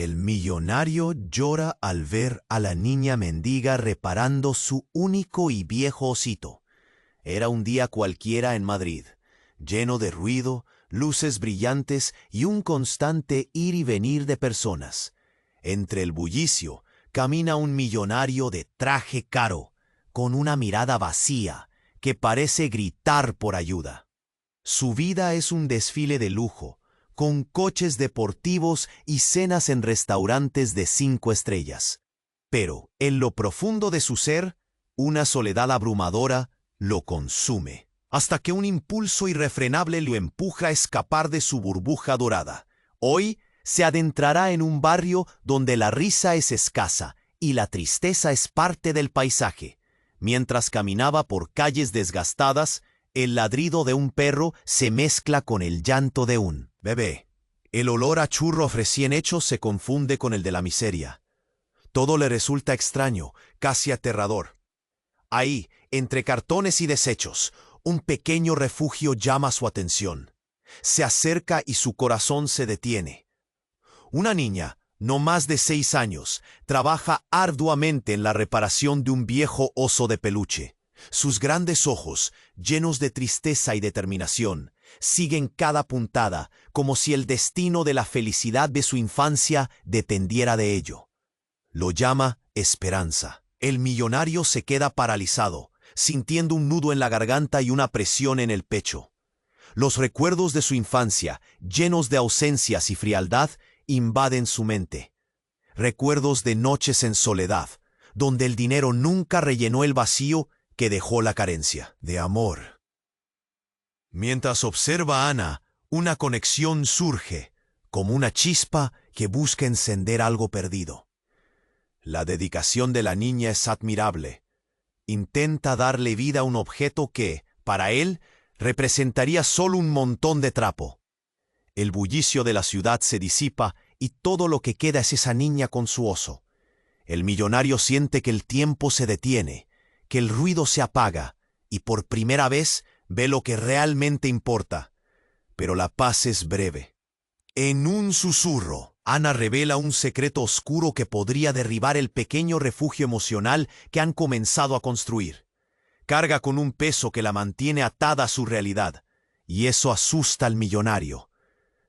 El millonario llora al ver a la niña mendiga reparando su único y viejo osito. Era un día cualquiera en Madrid, lleno de ruido, luces brillantes y un constante ir y venir de personas. Entre el bullicio camina un millonario de traje caro, con una mirada vacía que parece gritar por ayuda. Su vida es un desfile de lujo, con coches deportivos y cenas en restaurantes de 5 estrellas. Pero, en lo profundo de su ser, una soledad abrumadora lo consume, hasta que un impulso irrefrenable lo empuja a escapar de su burbuja dorada. Hoy se adentrará en un barrio donde la risa es escasa y la tristeza es parte del paisaje. Mientras caminaba por calles desgastadas, el ladrido de un perro se mezcla con el llanto de un bebé. El olor a churro recién hecho se confunde con el de la miseria. Todo le resulta extraño, casi aterrador. Ahí, entre cartones y desechos, un pequeño refugio llama su atención. Se acerca y su corazón se detiene. Una niña, no más de 6 años, trabaja arduamente en la reparación de un viejo oso de peluche. Sus grandes ojos, llenos de tristeza y determinación, siguen cada puntada como si el destino de la felicidad de su infancia dependiera de ello. Lo llama Esperanza. El millonario se queda paralizado, sintiendo un nudo en la garganta y una presión en el pecho. Los recuerdos de su infancia, llenos de ausencias y frialdad, invaden su mente. Recuerdos de noches en soledad, donde el dinero nunca rellenó el vacío que dejó la carencia de amor. Mientras observa a Ana, una conexión surge, como una chispa que busca encender algo perdido. La dedicación de la niña es admirable. Intenta darle vida a un objeto que, para él, representaría solo un montón de trapo. El bullicio de la ciudad se disipa y todo lo que queda es esa niña con su oso. El millonario siente que el tiempo se detiene, que el ruido se apaga y por primera vez ve lo que realmente importa. Pero la paz es breve. En un susurro, Ana revela un secreto oscuro que podría derribar el pequeño refugio emocional que han comenzado a construir. Carga con un peso que la mantiene atada a su realidad, y eso asusta al millonario.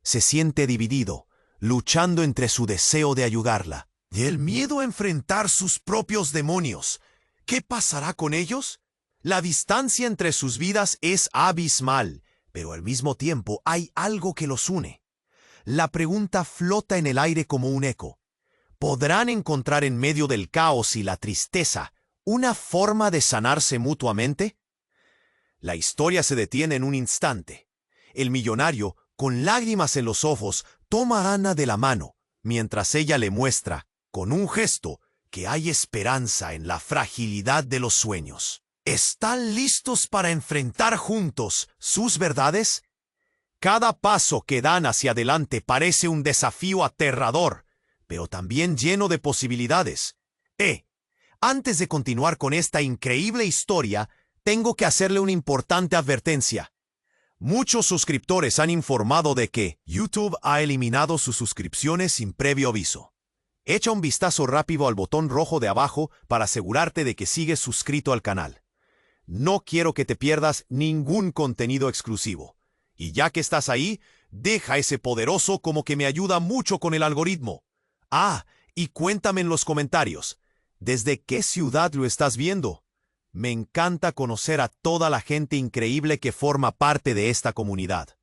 Se siente dividido, luchando entre su deseo de ayudarla y el miedo a enfrentar sus propios demonios. ¿Qué pasará con ellos? La distancia entre sus vidas es abismal, pero al mismo tiempo hay algo que los une. La pregunta flota en el aire como un eco. ¿Podrán encontrar en medio del caos y la tristeza una forma de sanarse mutuamente? La historia se detiene en un instante. El millonario, con lágrimas en los ojos, toma a Ana de la mano, mientras ella le muestra, con un gesto, que hay esperanza en la fragilidad de los sueños. ¿Están listos para enfrentar juntos sus verdades? Cada paso que dan hacia adelante parece un desafío aterrador, pero también lleno de posibilidades. Antes de continuar con esta increíble historia, tengo que hacerle una importante advertencia. Muchos suscriptores han informado de que YouTube ha eliminado sus suscripciones sin previo aviso. Echa un vistazo rápido al botón rojo de abajo para asegurarte de que sigues suscrito al canal. No quiero que te pierdas ningún contenido exclusivo. Y ya que estás ahí, deja ese poderoso como que me ayuda mucho con el algoritmo. Y cuéntame en los comentarios, ¿desde qué ciudad lo estás viendo? Me encanta conocer a toda la gente increíble que forma parte de esta comunidad.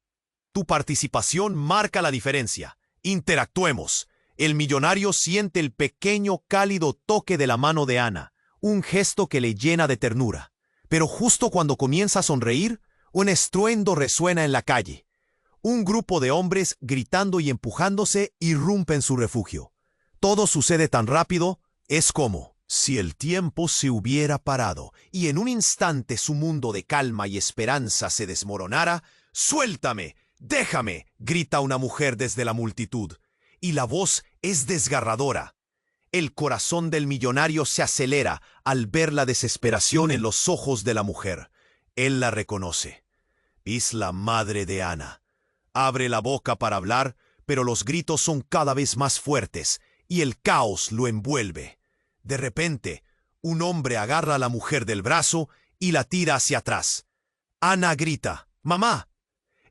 Tu participación marca la diferencia. Interactuemos. El millonario siente el pequeño cálido toque de la mano de Ana, un gesto que le llena de ternura. Pero justo cuando comienza a sonreír, un estruendo resuena en la calle. Un grupo de hombres gritando y empujándose irrumpe en su refugio. Todo sucede tan rápido, es como si el tiempo se hubiera parado y en un instante su mundo de calma y esperanza se desmoronara. ¡Suéltame! ¡Déjame!, grita una mujer desde la multitud, y la voz es desgarradora. El corazón del millonario se acelera al ver la desesperación en los ojos de la mujer. Él la reconoce. Es la madre de Ana. Abre la boca para hablar, pero los gritos son cada vez más fuertes y el caos lo envuelve. De repente, un hombre agarra a la mujer del brazo y la tira hacia atrás. Ana grita, ¡Mamá!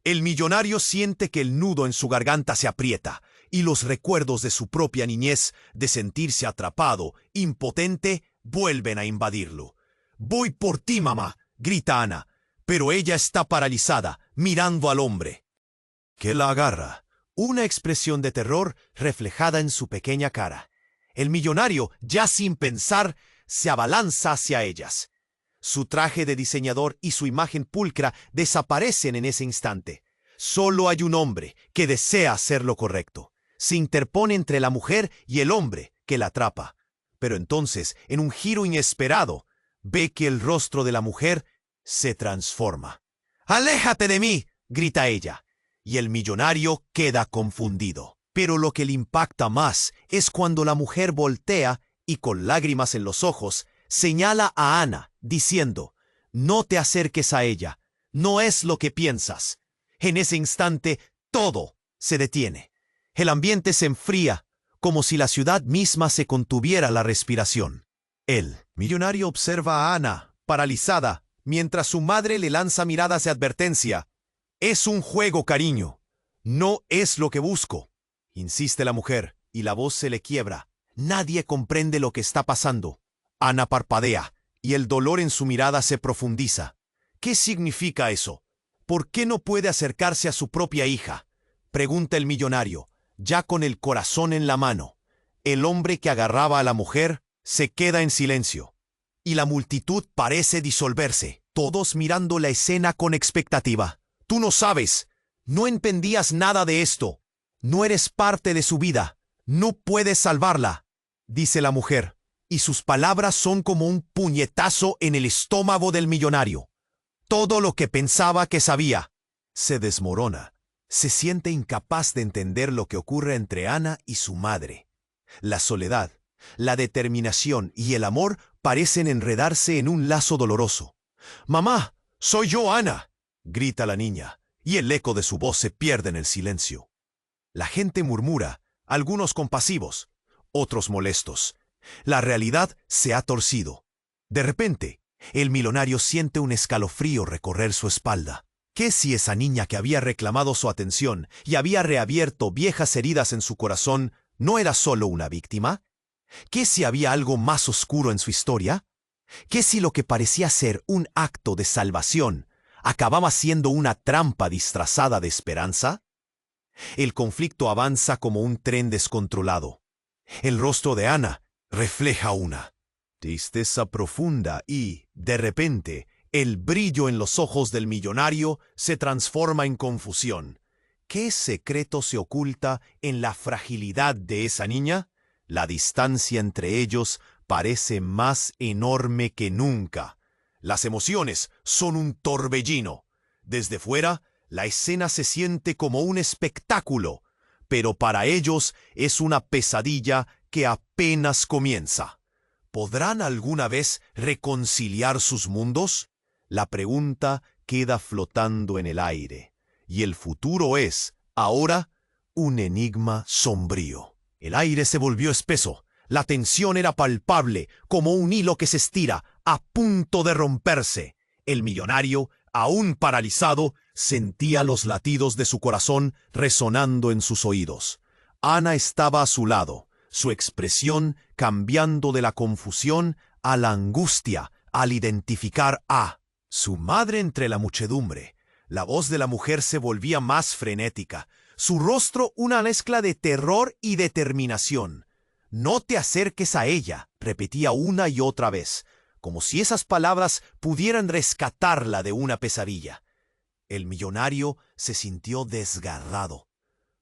El millonario siente que el nudo en su garganta se aprieta y los recuerdos de su propia niñez, de sentirse atrapado, impotente, vuelven a invadirlo. «Voy por ti, mamá», grita Ana, pero ella está paralizada, mirando al hombre, que la agarra. Una expresión de terror reflejada en su pequeña cara. El millonario, ya sin pensar, se abalanza hacia ellas. Su traje de diseñador y su imagen pulcra desaparecen en ese instante. Solo hay un hombre que desea hacer lo correcto. Se interpone entre la mujer y el hombre que la atrapa. Pero entonces, en un giro inesperado, ve que el rostro de la mujer se transforma. «¡Aléjate de mí!», grita ella, y el millonario queda confundido. Pero lo que le impacta más es cuando la mujer voltea y con lágrimas en los ojos señala a Ana, diciendo, «No te acerques a ella, no es lo que piensas». En ese instante, todo se detiene. El ambiente se enfría, como si la ciudad misma se contuviera la respiración. El millonario observa a Ana, paralizada, mientras su madre le lanza miradas de advertencia. «Es un juego, cariño. No es lo que busco», insiste la mujer, y la voz se le quiebra. Nadie comprende lo que está pasando. Ana parpadea, y el dolor en su mirada se profundiza. ¿Qué significa eso? ¿Por qué no puede acercarse a su propia hija?, pregunta el millonario, ya con el corazón en la mano. El hombre que agarraba a la mujer se queda en silencio, y la multitud parece disolverse, todos mirando la escena con expectativa. «Tú no sabes, no entendías nada de esto, no eres parte de su vida, no puedes salvarla», dice la mujer, y sus palabras son como un puñetazo en el estómago del millonario. Todo lo que pensaba que sabía se desmorona. Se siente incapaz de entender lo que ocurre entre Ana y su madre. La soledad, la determinación y el amor parecen enredarse en un lazo doloroso. «Mamá, soy yo, Ana», grita la niña, y el eco de su voz se pierde en el silencio. La gente murmura, algunos compasivos, otros molestos. La realidad se ha torcido. De repente, el millonario siente un escalofrío recorrer su espalda. ¿Qué si esa niña que había reclamado su atención y había reabierto viejas heridas en su corazón no era solo una víctima? ¿Qué si había algo más oscuro en su historia? ¿Qué si lo que parecía ser un acto de salvación acababa siendo una trampa disfrazada de esperanza? El conflicto avanza como un tren descontrolado. El rostro de Ana refleja una tristeza profunda y, de repente, el brillo en los ojos del millonario se transforma en confusión. ¿Qué secreto se oculta en la fragilidad de esa niña? La distancia entre ellos parece más enorme que nunca. Las emociones son un torbellino. Desde fuera, la escena se siente como un espectáculo, pero para ellos es una pesadilla que apenas comienza. ¿Podrán alguna vez reconciliar sus mundos? La pregunta queda flotando en el aire, y el futuro es, ahora, un enigma sombrío. El aire se volvió espeso, la tensión era palpable, como un hilo que se estira, a punto de romperse. El millonario, aún paralizado, sentía los latidos de su corazón resonando en sus oídos. Ana estaba a su lado, su expresión cambiando de la confusión a la angustia al identificar a su madre entre la muchedumbre. La voz de la mujer se volvía más frenética, su rostro una mezcla de terror y determinación. «No te acerques a ella», repetía una y otra vez, como si esas palabras pudieran rescatarla de una pesadilla. El millonario se sintió desgarrado.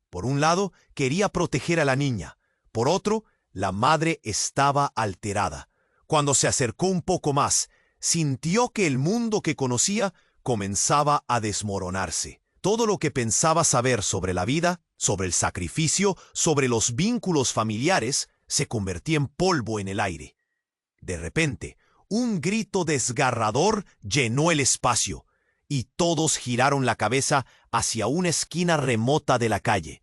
Por un lado, quería proteger a la niña. Por otro, la madre estaba alterada. Cuando se acercó un poco más, sintió que el mundo que conocía comenzaba a desmoronarse. Todo lo que pensaba saber sobre la vida, sobre el sacrificio, sobre los vínculos familiares, se convertía en polvo en el aire. De repente, un grito desgarrador llenó el espacio, y todos giraron la cabeza hacia una esquina remota de la calle.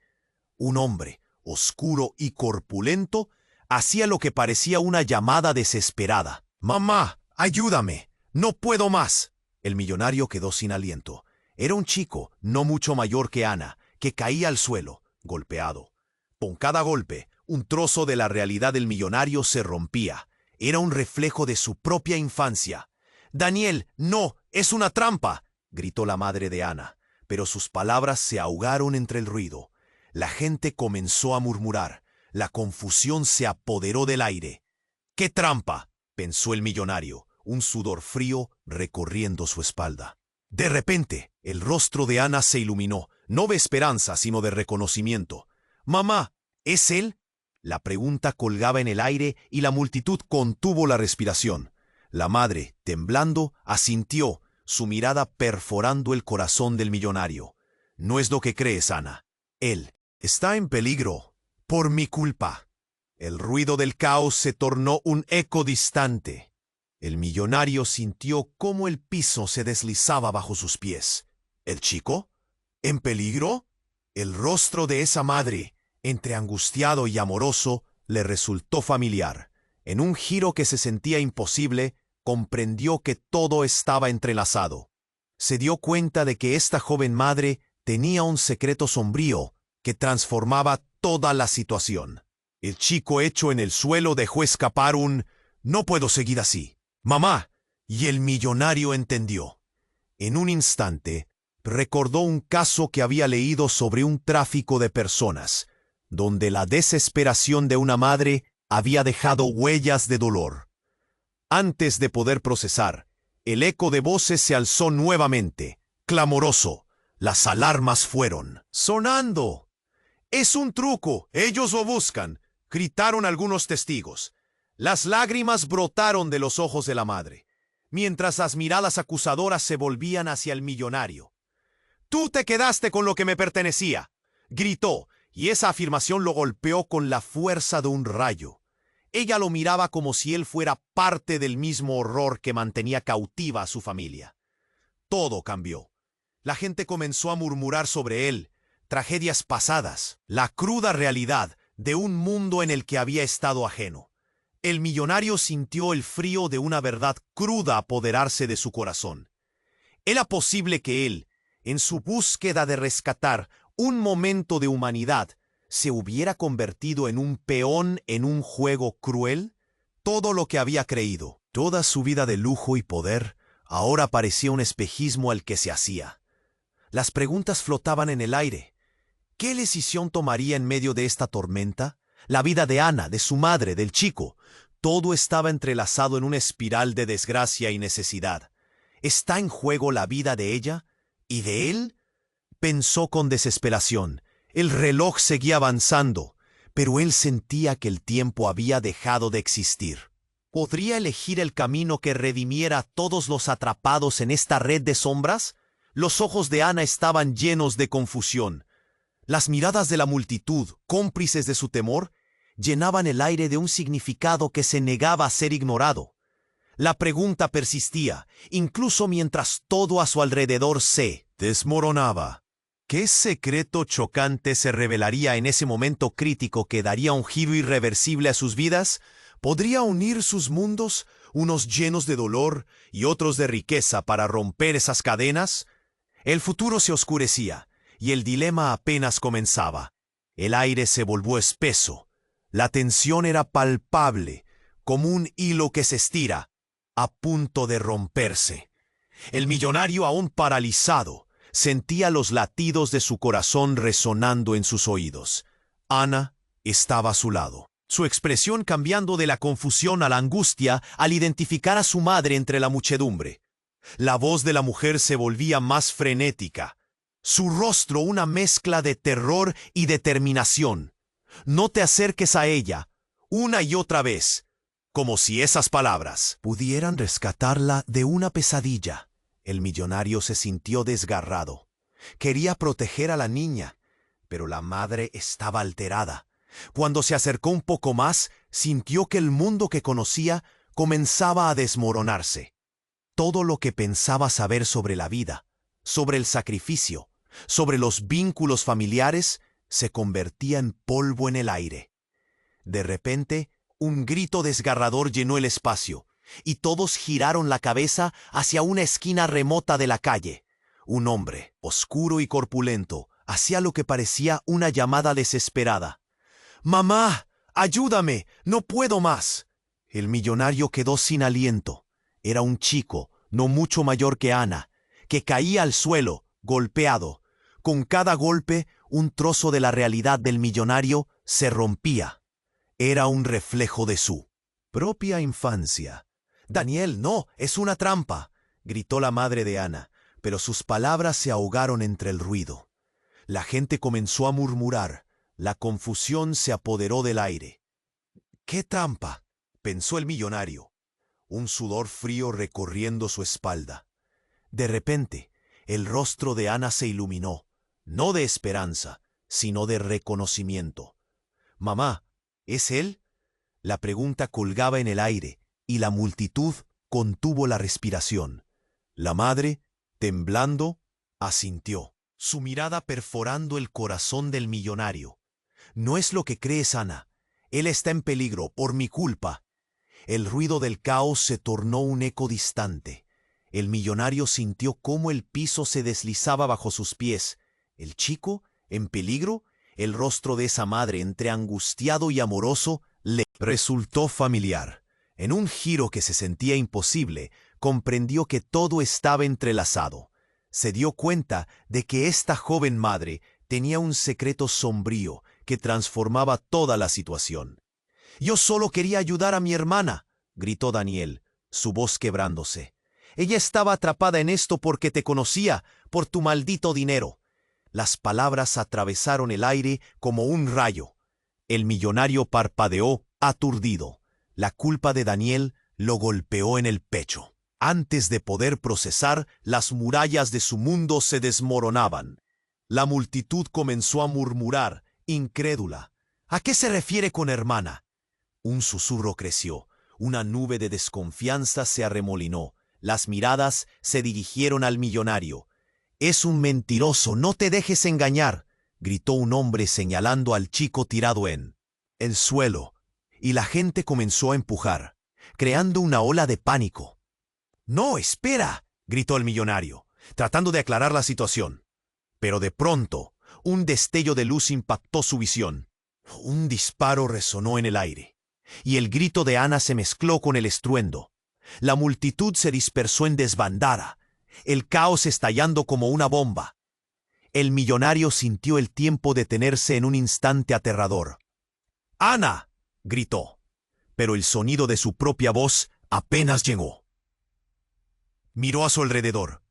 Un hombre, oscuro y corpulento, hacía lo que parecía una llamada desesperada. «¡Mamá, ayúdame! ¡No puedo más!». El millonario quedó sin aliento. Era un chico, no mucho mayor que Ana, que caía al suelo, golpeado. Con cada golpe, un trozo de la realidad del millonario se rompía. Era un reflejo de su propia infancia. «Daniel, no, es una trampa», gritó la madre de Ana, pero sus palabras se ahogaron entre el ruido. La gente comenzó a murmurar. La confusión se apoderó del aire. «¿Qué trampa?», pensó el millonario, un sudor frío recorriendo su espalda. De repente, el rostro de Ana se iluminó, no de esperanza, sino de reconocimiento. «Mamá, ¿es él?». La pregunta colgaba en el aire y la multitud contuvo la respiración. La madre, temblando, asintió, su mirada perforando el corazón del millonario. «No es lo que crees, Ana. Él está en peligro. Por mi culpa». El ruido del caos se tornó un eco distante. El millonario sintió cómo el piso se deslizaba bajo sus pies. ¿El chico? ¿En peligro? El rostro de esa madre, entre angustiado y amoroso, le resultó familiar. En un giro que se sentía imposible, comprendió que todo estaba entrelazado. Se dio cuenta de que esta joven madre tenía un secreto sombrío que transformaba toda la situación. El chico hecho en el suelo dejó escapar un «No puedo seguir así, mamá», y el millonario entendió. En un instante, recordó un caso que había leído sobre un tráfico de personas, donde la desesperación de una madre había dejado huellas de dolor. Antes de poder procesar, el eco de voces se alzó nuevamente, clamoroso. Las alarmas fueron sonando. «Es un truco, ellos lo buscan», gritaron algunos testigos. Las lágrimas brotaron de los ojos de la madre, mientras las miradas acusadoras se volvían hacia el millonario. «Tú te quedaste con lo que me pertenecía», gritó, y esa afirmación lo golpeó con la fuerza de un rayo. Ella lo miraba como si él fuera parte del mismo horror que mantenía cautiva a su familia. Todo cambió. La gente comenzó a murmurar sobre él, tragedias pasadas, la cruda realidad de un mundo en el que había estado ajeno. El millonario sintió el frío de una verdad cruda apoderarse de su corazón. ¿Era posible que él, en su búsqueda de rescatar un momento de humanidad, se hubiera convertido en un peón en un juego cruel? Todo lo que había creído, toda su vida de lujo y poder, ahora parecía un espejismo al que se hacía. Las preguntas flotaban en el aire. ¿Qué decisión tomaría en medio de esta tormenta? La vida de Ana, de su madre, del chico. Todo estaba entrelazado en una espiral de desgracia y necesidad. ¿Está en juego la vida de ella? ¿Y de él? Pensó con desesperación. El reloj seguía avanzando, pero él sentía que el tiempo había dejado de existir. ¿Podría elegir el camino que redimiera a todos los atrapados en esta red de sombras? Los ojos de Ana estaban llenos de confusión. Las miradas de la multitud, cómplices de su temor, llenaban el aire de un significado que se negaba a ser ignorado. La pregunta persistía, incluso mientras todo a su alrededor se desmoronaba. ¿Qué secreto chocante se revelaría en ese momento crítico que daría un giro irreversible a sus vidas? ¿Podría unir sus mundos, unos llenos de dolor y otros de riqueza, para romper esas cadenas? El futuro se oscurecía, y el dilema apenas comenzaba. El aire se volvió espeso. La tensión era palpable, como un hilo que se estira, a punto de romperse. El millonario, aún paralizado, sentía los latidos de su corazón resonando en sus oídos. Ana estaba a su lado, su expresión cambiando de la confusión a la angustia al identificar a su madre entre la muchedumbre. La voz de la mujer se volvía más frenética, su rostro una mezcla de terror y determinación. «No te acerques a ella», una y otra vez, como si esas palabras pudieran rescatarla de una pesadilla. El millonario se sintió desgarrado. Quería proteger a la niña, pero la madre estaba alterada. Cuando se acercó un poco más, sintió que el mundo que conocía comenzaba a desmoronarse. Todo lo que pensaba saber sobre la vida, sobre el sacrificio, sobre los vínculos familiares, se convertía en polvo en el aire. De repente, un grito desgarrador llenó el espacio, y todos giraron la cabeza hacia una esquina remota de la calle. Un hombre, oscuro y corpulento, hacía lo que parecía una llamada desesperada. «¡Mamá! ¡Ayúdame! ¡No puedo más!». El millonario quedó sin aliento. Era un chico, no mucho mayor que Ana, que caía al suelo, golpeado. Con cada golpe, un trozo de la realidad del millonario se rompía. Era un reflejo de su propia infancia. «Daniel, no, es una trampa», gritó la madre de Ana, pero sus palabras se ahogaron entre el ruido. La gente comenzó a murmurar. La confusión se apoderó del aire. «¿Qué trampa?», pensó el millonario, un sudor frío recorriendo su espalda. De repente, el rostro de Ana se iluminó, no de esperanza, sino de reconocimiento. «Mamá, ¿es él?». La pregunta colgaba en el aire, y la multitud contuvo la respiración. La madre, temblando, asintió, su mirada perforando el corazón del millonario. «No es lo que crees, Ana. Él está en peligro, por mi culpa». El ruido del caos se tornó un eco distante. El millonario sintió cómo el piso se deslizaba bajo sus pies. ¿El chico, en peligro? El rostro de esa madre, entre angustiado y amoroso, le resultó familiar. En un giro que se sentía imposible, comprendió que todo estaba entrelazado. Se dio cuenta de que esta joven madre tenía un secreto sombrío que transformaba toda la situación. «Yo solo quería ayudar a mi hermana», gritó Daniel, su voz quebrándose. «Ella estaba atrapada en esto porque te conocía, por tu maldito dinero». Las palabras atravesaron el aire como un rayo. El millonario parpadeó, aturdido. La culpa de Daniel lo golpeó en el pecho. Antes de poder procesar, las murallas de su mundo se desmoronaban. La multitud comenzó a murmurar, incrédula. «¿A qué se refiere con hermana?». Un susurro creció, una nube de desconfianza se arremolinó, las miradas se dirigieron al millonario. «Es un mentiroso, no te dejes engañar», gritó un hombre señalando al chico tirado en el suelo, y la gente comenzó a empujar, creando una ola de pánico. «No, espera», gritó el millonario, tratando de aclarar la situación. Pero de pronto, un destello de luz impactó su visión. Un disparo resonó en el aire, y el grito de Ana se mezcló con el estruendo. La multitud se dispersó en desbandada, el caos estallando como una bomba. El millonario sintió el tiempo detenerse en un instante aterrador. «¡Ana!», gritó, pero el sonido de su propia voz apenas llegó. Miró a su alrededor.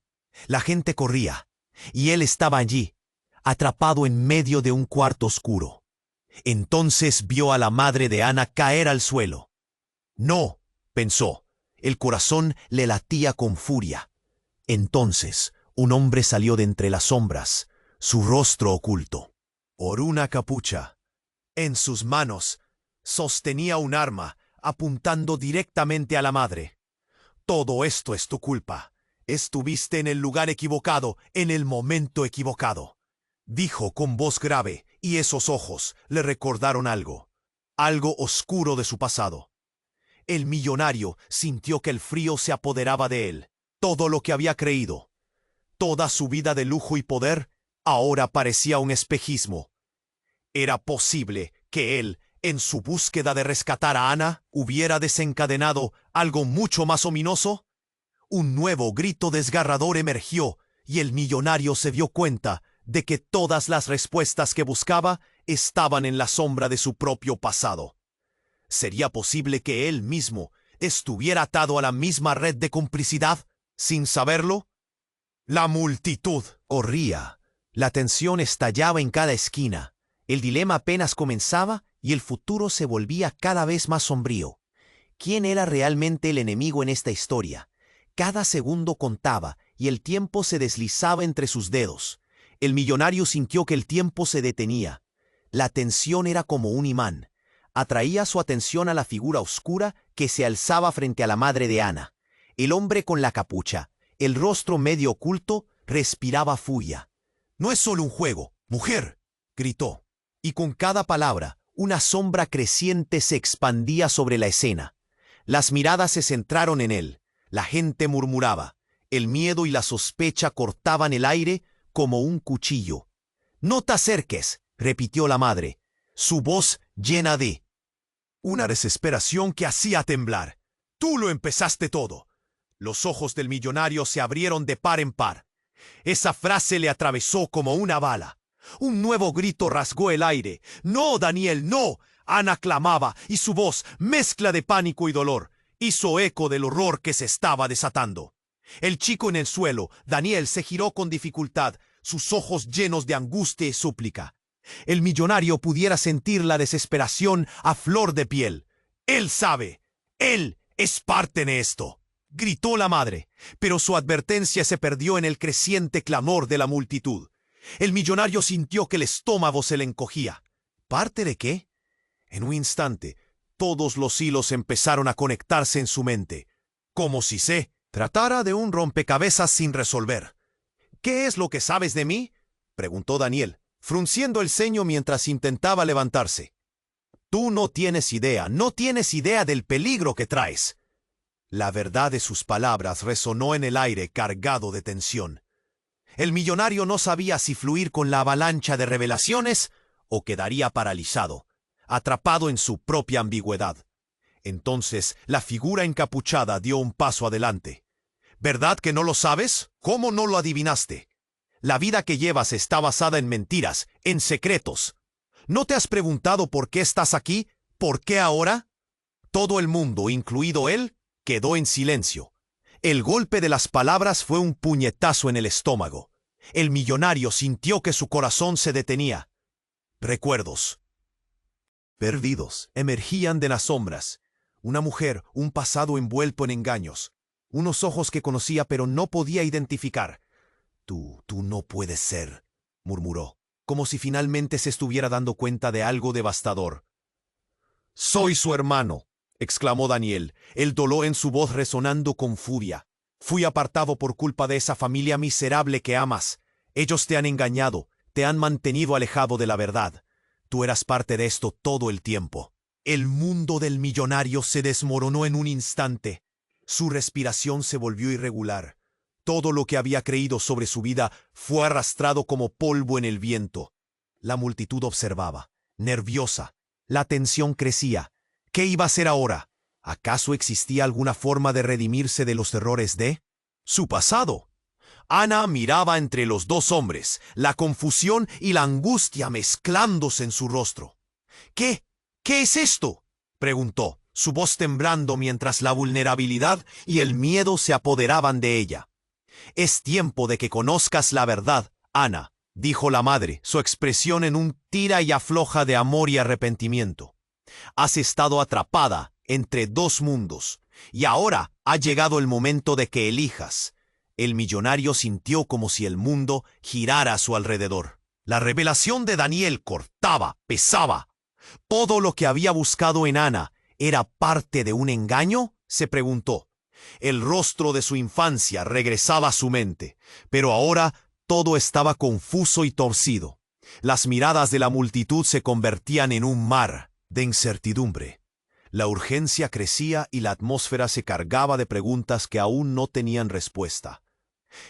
La gente corría, y él estaba allí, atrapado en medio de un cuarto oscuro. Entonces vio a la madre de Ana caer al suelo. «No», pensó, el corazón le latía con furia. Entonces un hombre salió de entre las sombras, su rostro oculto, por una capucha. En sus manos sostenía un arma, apuntando directamente a la madre. «Todo esto es tu culpa. Estuviste en el lugar equivocado, en el momento equivocado», dijo con voz grave, y esos ojos le recordaron algo oscuro de su pasado. El millonario sintió que el frío se apoderaba de él. Todo lo que había creído, toda su vida de lujo y poder, ahora parecía un espejismo. ¿Era posible que él, en su búsqueda de rescatar a Ana, hubiera desencadenado algo mucho más ominoso? Un nuevo grito desgarrador emergió, y el millonario se dio cuenta de que todas las respuestas que buscaba estaban en la sombra de su propio pasado. ¿Sería posible que él mismo estuviera atado a la misma red de complicidad, sin saberlo? La multitud corría. La tensión estallaba en cada esquina. El dilema apenas comenzaba y el futuro se volvía cada vez más sombrío. ¿Quién era realmente el enemigo en esta historia? Cada segundo contaba y el tiempo se deslizaba entre sus dedos. El millonario sintió que el tiempo se detenía. La tensión era como un imán. Atraía su atención a la figura oscura que se alzaba frente a la madre de Ana. El hombre con la capucha, el rostro medio oculto, respiraba furia. «No es solo un juego, mujer», gritó. y con cada palabra, una sombra creciente se expandía sobre la escena. Las miradas se centraron en él. La gente murmuraba. El miedo y la sospecha cortaban el aire como un cuchillo. «No te acerques», repitió la madre, su voz llena de una desesperación que hacía temblar. «Tú lo empezaste todo». Los ojos del millonario se abrieron de par en par. Esa frase le atravesó como una bala. Un nuevo grito rasgó el aire. «¡No, Daniel, no!» Ana clamaba, y su voz, mezcla de pánico y dolor, hizo eco del horror que se estaba desatando. El chico en el suelo, Daniel, se giró con dificultad, sus ojos llenos de angustia y súplica. El millonario pudiera sentir la desesperación a flor de piel. «Él sabe. Él es parte de esto», gritó la madre, pero su advertencia se perdió en el creciente clamor de la multitud. El millonario sintió que el estómago se le encogía. ¿Parte de qué? En un instante, todos los hilos empezaron a conectarse en su mente, como si se tratara de un rompecabezas sin resolver. «¿Qué es lo que sabes de mí?», preguntó Daniel, frunciendo el ceño mientras intentaba levantarse. «Tú no tienes idea del peligro que traes». La verdad de sus palabras resonó en el aire cargado de tensión. El millonario no sabía si fluir con la avalancha de revelaciones o quedaría paralizado, atrapado en su propia ambigüedad. Entonces la figura encapuchada dio un paso adelante. «¿Verdad que no lo sabes? ¿Cómo no lo adivinaste? La vida que llevas está basada en mentiras, en secretos. ¿No te has preguntado por qué estás aquí? ¿Por qué ahora?» Todo el mundo, incluido él, quedó en silencio. El golpe de las palabras fue un puñetazo en el estómago. El millonario sintió que su corazón se detenía. Recuerdos perdidos emergían de las sombras. Una mujer, un pasado envuelto en engaños. Unos ojos que conocía pero no podía identificar. Tú no puedes ser», murmuró, como si finalmente se estuviera dando cuenta de algo devastador. «Soy su hermano», exclamó Daniel, el dolor en su voz resonando con furia. «Fui apartado por culpa de esa familia miserable que amas. Ellos te han engañado, te han mantenido alejado de la verdad. Tú eras parte de esto todo el tiempo». El mundo del millonario se desmoronó en un instante. Su respiración se volvió irregular. Todo lo que había creído sobre su vida fue arrastrado como polvo en el viento. La multitud observaba, nerviosa. La tensión crecía. ¿Qué iba a hacer ahora? ¿Acaso existía alguna forma de redimirse de los errores de su pasado? Ana miraba entre los dos hombres, la confusión y la angustia mezclándose en su rostro. ¿Qué es esto?», preguntó, su voz temblando mientras la vulnerabilidad y el miedo se apoderaban de ella. «Es tiempo de que conozcas la verdad, Ana», dijo la madre, su expresión en un tira y afloja de amor y arrepentimiento. «Has estado atrapada entre dos mundos, y ahora ha llegado el momento de que elijas». El millonario sintió como si el mundo girara a su alrededor. La revelación de Daniel cortaba, pesaba. ¿Todo lo que había buscado en Ana era parte de un engaño?, se preguntó. El rostro de su infancia regresaba a su mente, pero ahora todo estaba confuso y torcido. Las miradas de la multitud se convertían en un mar de incertidumbre. La urgencia crecía y la atmósfera se cargaba de preguntas que aún no tenían respuesta.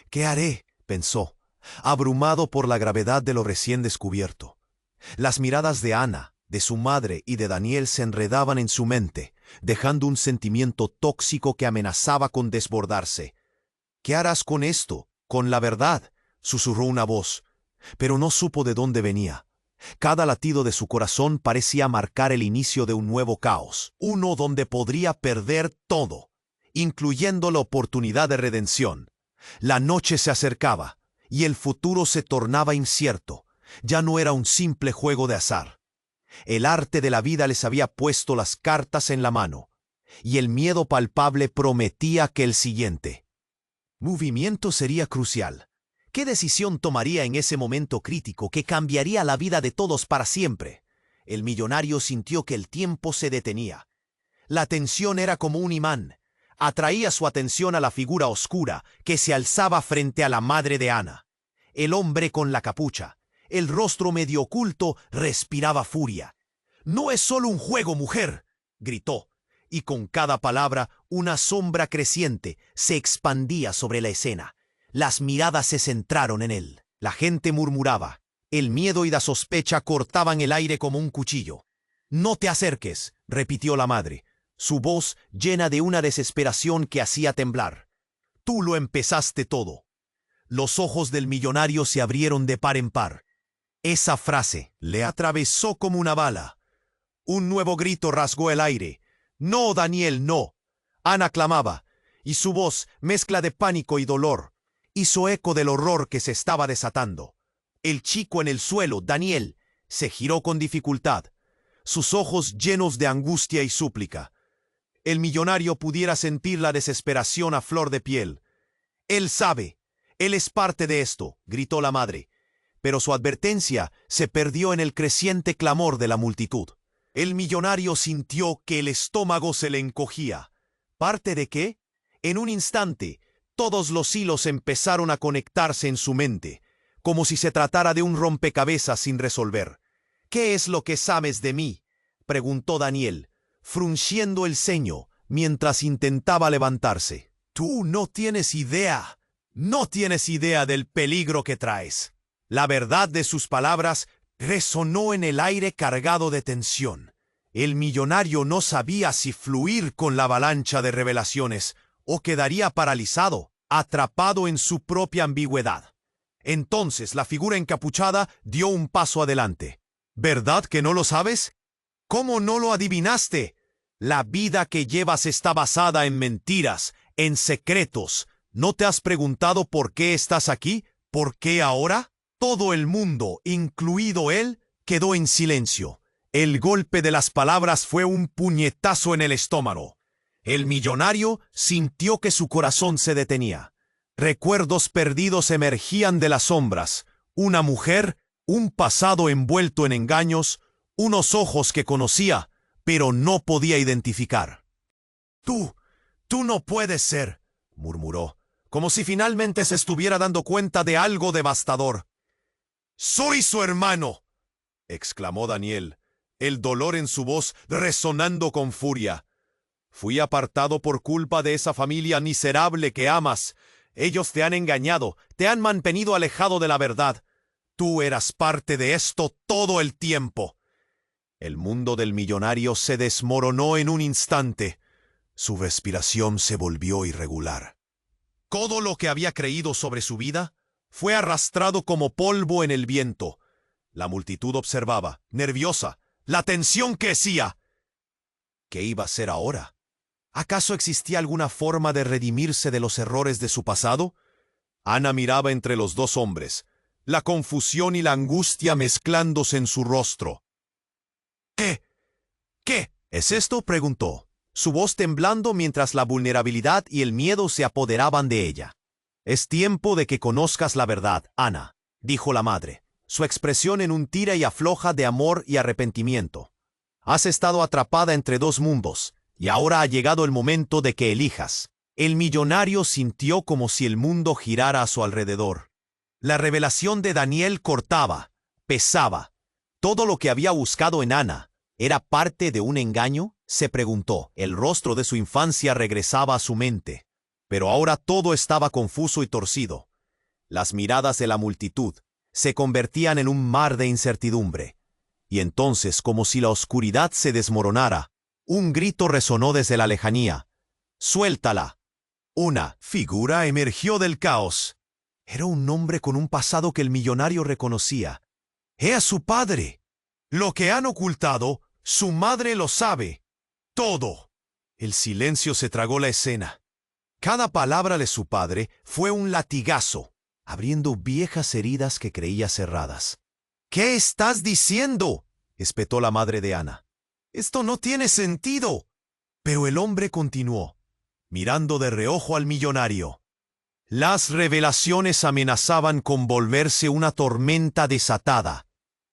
«¿Qué haré?», pensó, abrumado por la gravedad de lo recién descubierto. Las miradas de Ana, de su madre y de Daniel se enredaban en su mente, dejando un sentimiento tóxico que amenazaba con desbordarse. «¿Qué harás con esto, con la verdad?», susurró una voz, pero no supo de dónde venía. Cada latido de su corazón parecía marcar el inicio de un nuevo caos, uno donde podría perder todo, incluyendo la oportunidad de redención. La noche se acercaba, y el futuro se tornaba incierto. Ya no era un simple juego de azar. El arte de la vida les había puesto las cartas en la mano, y el miedo palpable prometía que el siguiente movimiento sería crucial. ¿Qué decisión tomaría en ese momento crítico que cambiaría la vida de todos para siempre? El millonario sintió que el tiempo se detenía. La tensión era como un imán. Atraía su atención a la figura oscura que se alzaba frente a la madre de Ana. El hombre con la capucha, el rostro medio oculto, respiraba furia. «No es solo un juego, mujer», gritó, y con cada palabra una sombra creciente se expandía sobre la escena. Las miradas se centraron en él. La gente murmuraba. El miedo y la sospecha cortaban el aire como un cuchillo. «No te acerques», repitió la madre, su voz llena de una desesperación que hacía temblar. «Tú lo empezaste todo». Los ojos del millonario se abrieron de par en par. Esa frase le atravesó como una bala. Un nuevo grito rasgó el aire. «No, Daniel, no». Ana clamaba, y su voz, mezcla de pánico y dolor, hizo eco del horror que se estaba desatando. El chico en el suelo, Daniel, se giró con dificultad, sus ojos llenos de angustia y súplica. El millonario pudiera sentir la desesperación a flor de piel. «Él sabe, él es parte de esto», gritó la madre, pero su advertencia se perdió en el creciente clamor de la multitud. El millonario sintió que el estómago se le encogía. ¿Parte de qué? En un instante, todos los hilos empezaron a conectarse en su mente, como si se tratara de un rompecabezas sin resolver. «¿Qué es lo que sabes de mí?», preguntó Daniel, frunciendo el ceño mientras intentaba levantarse. «Tú no tienes idea. No tienes idea del peligro que traes». La verdad de sus palabras resonó en el aire cargado de tensión. El millonario no sabía si fluir con la avalancha de revelaciones o quedaría paralizado, atrapado en su propia ambigüedad. Entonces la figura encapuchada dio un paso adelante. «¿Verdad que no lo sabes? ¿Cómo no lo adivinaste? La vida que llevas está basada en mentiras, en secretos. ¿No te has preguntado por qué estás aquí? ¿Por qué ahora?» Todo el mundo, incluido él, quedó en silencio. El golpe de las palabras fue un puñetazo en el estómago. El millonario sintió que su corazón se detenía. Recuerdos perdidos emergían de las sombras. Una mujer, un pasado envuelto en engaños, unos ojos que conocía, pero no podía identificar. Tú no puedes ser», murmuró, como si finalmente se estuviera dando cuenta de algo devastador. «Soy su hermano», exclamó Daniel, el dolor en su voz resonando con furia. «Fui apartado por culpa de esa familia miserable que amas. Ellos te han engañado, te han mantenido alejado de la verdad. Tú eras parte de esto todo el tiempo». El mundo del millonario se desmoronó en un instante. Su respiración se volvió irregular. Todo lo que había creído sobre su vida fue arrastrado como polvo en el viento. La multitud observaba, nerviosa. La tensión crecía. ¿Qué iba a hacer ahora? ¿Acaso existía alguna forma de redimirse de los errores de su pasado? Ana miraba entre los dos hombres, la confusión y la angustia mezclándose en su rostro. ¿Qué es esto?», preguntó, su voz temblando mientras la vulnerabilidad y el miedo se apoderaban de ella. «Es tiempo de que conozcas la verdad, Ana», dijo la madre, su expresión en un tira y afloja de amor y arrepentimiento. «Has estado atrapada entre dos mundos, y ahora ha llegado el momento de que elijas». El millonario sintió como si el mundo girara a su alrededor. La revelación de Daniel cortaba, pesaba. ¿Todo lo que había buscado en Ana era parte de un engaño?, se preguntó. El rostro de su infancia regresaba a su mente. Pero ahora todo estaba confuso y torcido. Las miradas de la multitud se convertían en un mar de incertidumbre. Y entonces, como si la oscuridad se desmoronara, un grito resonó desde la lejanía. «¡Suéltala!». Una figura emergió del caos. Era un hombre con un pasado que el millonario reconocía. Era su padre. Lo que han ocultado, su madre lo sabe. Todo. El silencio se tragó la escena. Cada palabra de su padre fue un latigazo, abriendo viejas heridas que creía cerradas. «¿Qué estás diciendo?», espetó la madre de Ana. «Esto no tiene sentido». Pero el hombre continuó, mirando de reojo al millonario. Las revelaciones amenazaban con volverse una tormenta desatada.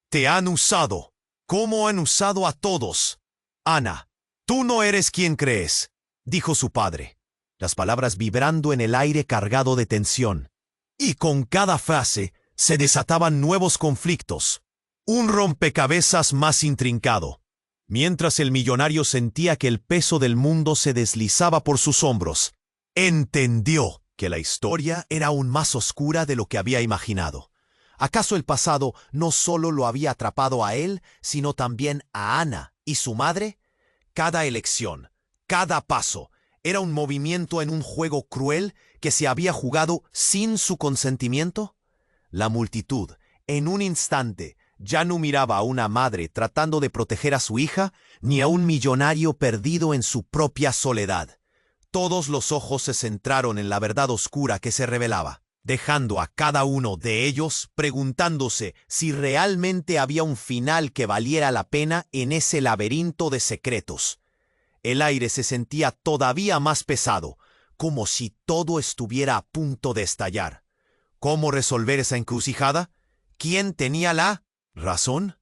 «Te han usado, como han usado a todos. Ana, tú no eres quien crees», dijo su padre, las palabras vibrando en el aire cargado de tensión. Y con cada frase se desataban nuevos conflictos, un rompecabezas más intrincado. Mientras el millonario sentía que el peso del mundo se deslizaba por sus hombros, entendió que la historia era aún más oscura de lo que había imaginado. ¿Acaso el pasado no solo lo había atrapado a él, sino también a Ana y su madre? Cada elección, cada paso, era un movimiento en un juego cruel que se había jugado sin su consentimiento. La multitud, en un instante, ya no miraba a una madre tratando de proteger a su hija, ni a un millonario perdido en su propia soledad. Todos los ojos se centraron en la verdad oscura que se revelaba, dejando a cada uno de ellos preguntándose si realmente había un final que valiera la pena en ese laberinto de secretos. El aire se sentía todavía más pesado, como si todo estuviera a punto de estallar. ¿Cómo resolver esa encrucijada? ¿Quién tenía la razón?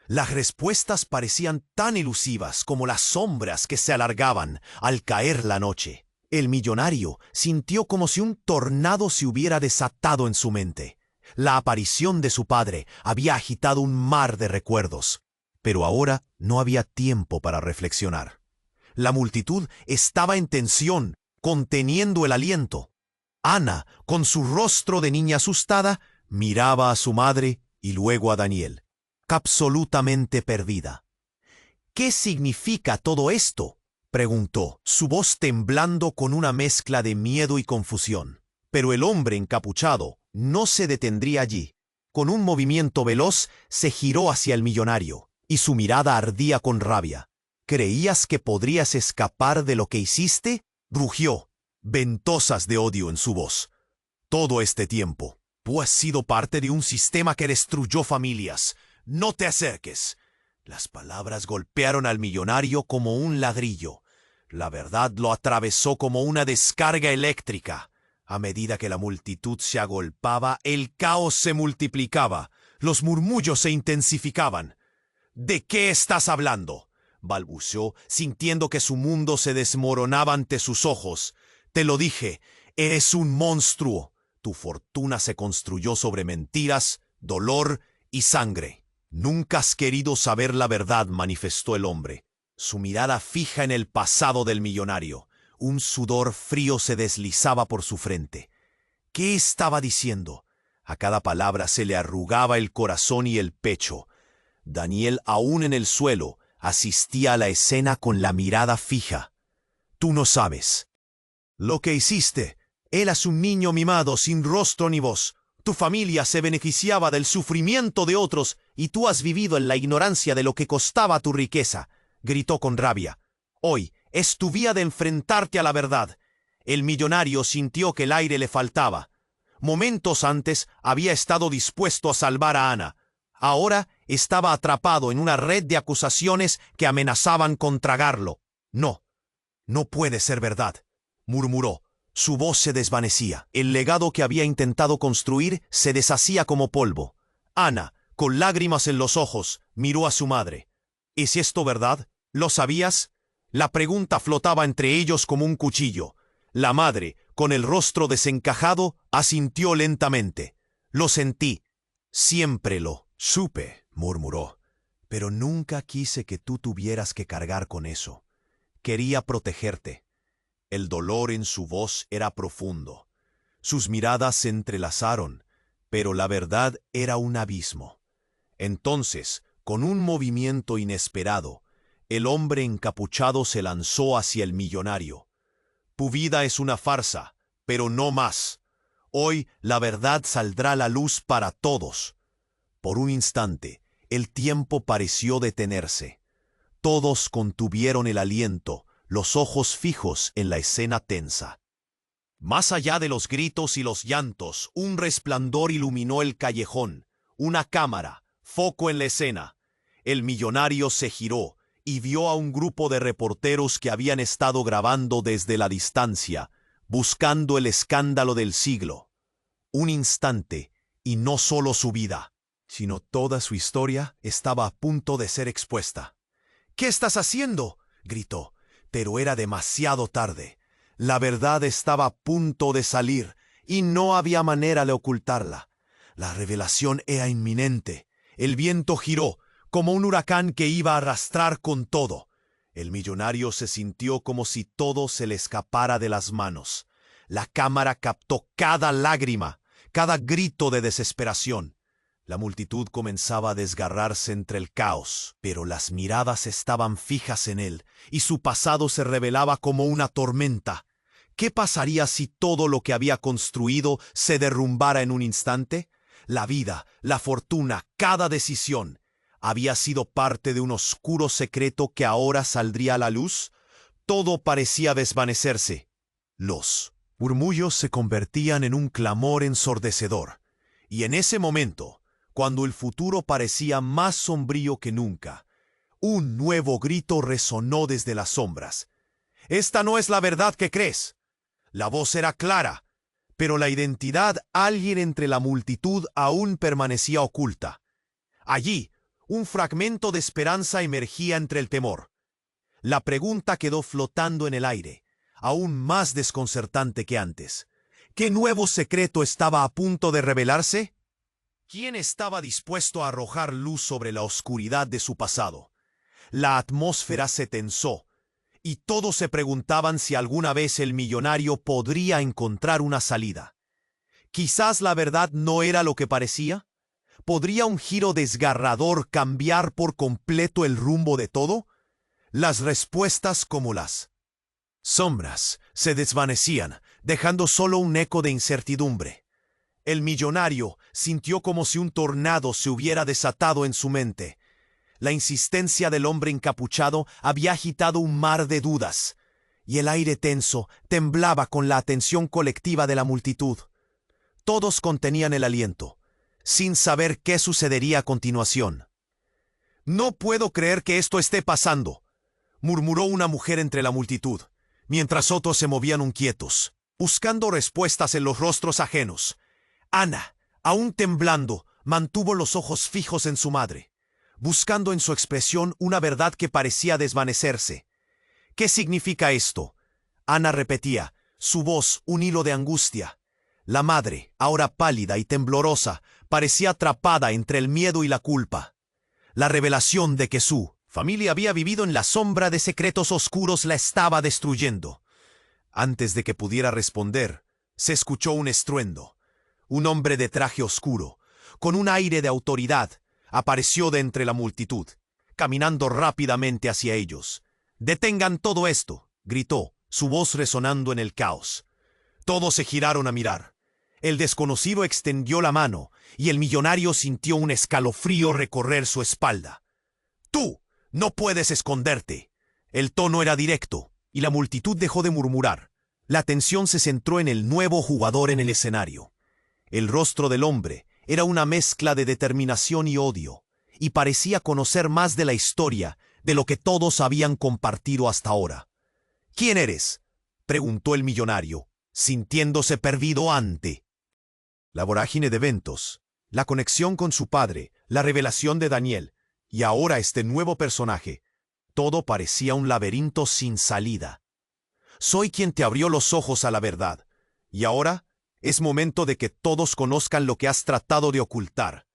Las respuestas parecían tan elusivas como las sombras que se alargaban al caer la noche. El millonario sintió como si un tornado se hubiera desatado en su mente. La aparición de su padre había agitado un mar de recuerdos, pero ahora no había tiempo para reflexionar. La multitud estaba en tensión, conteniendo el aliento. Ana, con su rostro de niña asustada, miraba a su madre y luego a Daniel, absolutamente perdida. ¿Qué significa todo esto?, preguntó, su voz temblando con una mezcla de miedo y confusión. Pero el hombre encapuchado no se detendría allí. Con un movimiento veloz se giró hacia el millonario, y su mirada ardía con rabia. ¿Creías que podrías escapar de lo que hiciste?, rugió, ventosas de odio en su voz. Todo este tiempo, tú has sido parte de un sistema que destruyó familias. No te acerques. Las palabras golpearon al millonario como un ladrillo. La verdad lo atravesó como una descarga eléctrica. A medida que la multitud se agolpaba, el caos se multiplicaba. Los murmullos se intensificaban. ¿De qué estás hablando?, balbuceó, sintiendo que su mundo se desmoronaba ante sus ojos. Te lo dije, eres un monstruo. Tu fortuna se construyó sobre mentiras, dolor y sangre. Nunca has querido saber la verdad, manifestó el hombre, su mirada fija en el pasado del millonario. Un sudor frío se deslizaba por su frente. ¿Qué estaba diciendo? A cada palabra se le arrugaba el corazón y el pecho. Daniel, aún en el suelo, asistía a la escena con la mirada fija. Tú no sabes lo que hiciste. Eras un niño mimado sin rostro ni voz. Tu familia se beneficiaba del sufrimiento de otros y tú has vivido en la ignorancia de lo que costaba tu riqueza, gritó con rabia. Hoy es tu día de enfrentarte a la verdad. El millonario sintió que el aire le faltaba. Momentos antes había estado dispuesto a salvar a Ana. Ahora estaba atrapado en una red de acusaciones que amenazaban con tragarlo. No, no puede ser verdad, murmuró. Su voz se desvanecía. El legado que había intentado construir se deshacía como polvo. Ana, con lágrimas en los ojos, miró a su madre. ¿Es esto verdad? ¿Lo sabías? La pregunta flotaba entre ellos como un cuchillo. La madre, con el rostro desencajado, asintió lentamente. Lo sentí. Siempre lo supe, murmuró. Pero nunca quise que tú tuvieras que cargar con eso. Quería protegerte. El dolor en su voz era profundo. Sus miradas se entrelazaron, pero la verdad era un abismo. Entonces, con un movimiento inesperado, el hombre encapuchado se lanzó hacia el millonario. Tu vida es una farsa, pero no más. Hoy la verdad saldrá a la luz para todos. Por un instante, el tiempo pareció detenerse. Todos contuvieron el aliento, los ojos fijos en la escena tensa. Más allá de los gritos y los llantos, un resplandor iluminó el callejón. Una cámara, foco en la escena. El millonario se giró y vio a un grupo de reporteros que habían estado grabando desde la distancia, buscando el escándalo del siglo. Un instante, y no solo su vida, sino toda su historia estaba a punto de ser expuesta. ¿Qué estás haciendo?, gritó. Pero era demasiado tarde. La verdad estaba a punto de salir y no había manera de ocultarla. La revelación era inminente. El viento giró, como un huracán que iba a arrastrar con todo. El millonario se sintió como si todo se le escapara de las manos. La cámara captó cada lágrima, cada grito de desesperación. La multitud comenzaba a desgarrarse entre el caos, pero las miradas estaban fijas en él, y su pasado se revelaba como una tormenta. ¿Qué pasaría si todo lo que había construido se derrumbara en un instante? La vida, la fortuna, cada decisión, ¿había sido parte de un oscuro secreto que ahora saldría a la luz? Todo parecía desvanecerse. Los murmullos se convertían en un clamor ensordecedor. Y en ese momento, cuando el futuro parecía más sombrío que nunca, un nuevo grito resonó desde las sombras. «¡Esta no es la verdad que crees!». La voz era clara, pero la identidad alguien entre la multitud aún permanecía oculta. Allí, un fragmento de esperanza emergía entre el temor. La pregunta quedó flotando en el aire, aún más desconcertante que antes. ¿Qué nuevo secreto estaba a punto de revelarse? ¿Quién estaba dispuesto a arrojar luz sobre la oscuridad de su pasado? La atmósfera se tensó, y todos se preguntaban si alguna vez el millonario podría encontrar una salida. Quizás la verdad no era lo que parecía. ¿Podría un giro desgarrador cambiar por completo el rumbo de todo? Las respuestas, como las sombras, se desvanecían, dejando solo un eco de incertidumbre. El millonario sintió como si un tornado se hubiera desatado en su mente. La insistencia del hombre encapuchado había agitado un mar de dudas, y el aire tenso temblaba con la atención colectiva de la multitud. Todos contenían el aliento, sin saber qué sucedería a continuación. «No puedo creer que esto esté pasando», murmuró una mujer entre la multitud, mientras otros se movían inquietos, buscando respuestas en los rostros ajenos. Ana, aún temblando, mantuvo los ojos fijos en su madre, buscando en su expresión una verdad que parecía desvanecerse. «¿Qué significa esto?», Ana repetía, su voz un hilo de angustia. La madre, ahora pálida y temblorosa, parecía atrapada entre el miedo y la culpa. La revelación de que su familia había vivido en la sombra de secretos oscuros la estaba destruyendo. Antes de que pudiera responder, se escuchó un estruendo. Un hombre de traje oscuro, con un aire de autoridad, apareció de entre la multitud, caminando rápidamente hacia ellos. «¡Detengan todo esto!», gritó, su voz resonando en el caos. Todos se giraron a mirar. El desconocido extendió la mano, y el millonario sintió un escalofrío recorrer su espalda. «¡Tú! ¡No puedes esconderte!». El tono era directo, y la multitud dejó de murmurar. La atención se centró en el nuevo jugador en el escenario. El rostro del hombre era una mezcla de determinación y odio, y parecía conocer más de la historia de lo que todos habían compartido hasta ahora. «¿Quién eres?», preguntó el millonario, sintiéndose perdido ante la vorágine de eventos, la conexión con su padre, la revelación de Daniel, y ahora este nuevo personaje. Todo parecía un laberinto sin salida. «Soy quien te abrió los ojos a la verdad, y ahora es momento de que todos conozcan lo que has tratado de ocultar»,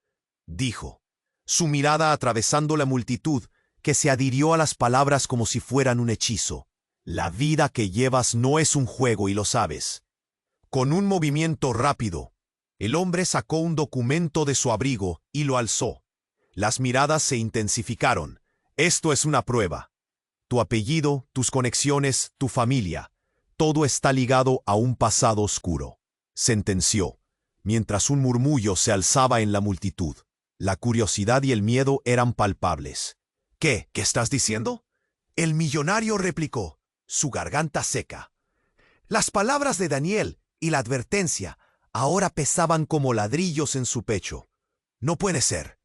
dijo, su mirada atravesando la multitud, que se adhirió a las palabras como si fueran un hechizo. «La vida que llevas no es un juego y lo sabes». Con un movimiento rápido, el hombre sacó un documento de su abrigo y lo alzó. Las miradas se intensificaron. «Esto es una prueba. Tu apellido, tus conexiones, tu familia, todo está ligado a un pasado oscuro», sentenció, mientras un murmullo se alzaba en la multitud. La curiosidad y el miedo eran palpables. «¿Qué estás diciendo?», el millonario replicó, su garganta seca. Las palabras de Daniel y la advertencia ahora pesaban como ladrillos en su pecho. «No puede ser.